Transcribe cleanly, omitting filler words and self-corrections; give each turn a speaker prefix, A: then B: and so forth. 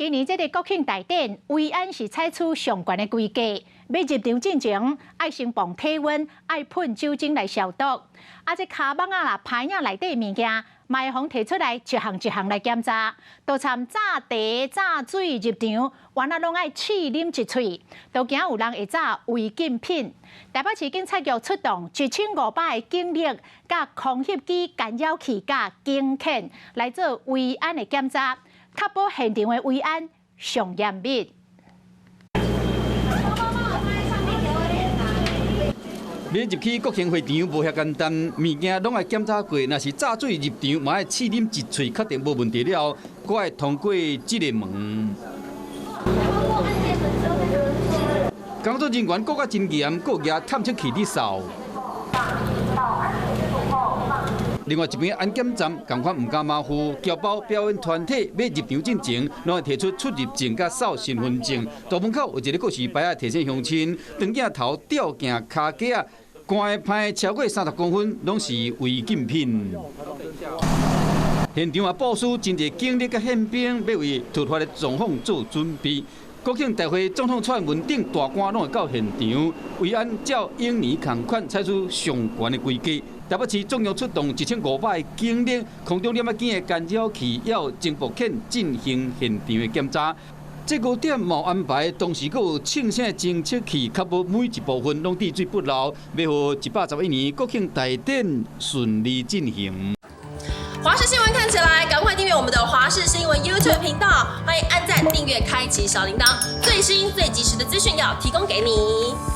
A: 今年这个国庆大典，维安是采取上悬的规格，要入场进前，爱先磅体温，爱喷酒精来消毒。这卡网啦、牌影内底物件，卖方摕出来一项一项来检查，都参炸茶、炸水入场，原来拢爱试啉一喙，都惊有人会炸违禁品。台北市警察局出动1500个警力、甲空袭机、干扰器、甲警犬来做维安的检查。 确保现场的维安上严密。
B: 要入去国庆会场无遐简单，物件拢爱检查过，若是炸水入场，嘛爱试啉一喙，确定无问题了，才会通过这个门。工作人员搁较真严，搁举探测器伫扫。 另外一边安检站同款唔敢马虎，侨胞表演团体要入场进前，拢会提出出入证甲扫身份证。大门口有一个告示牌啊，提醒乡亲，长镜头、吊镜、卡架啊，关的歹超过30公分，拢是违禁品。现场也部署真侪警力甲宪兵，要为突发的状况做准备。 国庆大会，总统蔡文鼎大官拢会到现场，维安照永年同款采取上悬的规格。台北市总共出动1500个警力，空中200件的干扰器，也有侦察犬进行现场的检查。这5点冇安排，同时阁有庆声侦测器，确保每一部分拢滴水不漏，要互111年国庆大典顺利进行。
C: 华视新闻看起来，赶快订阅我们的华视新闻 YouTube 频道，欢迎按赞、订阅、开启小铃铛，最新最及时的资讯要提供给你。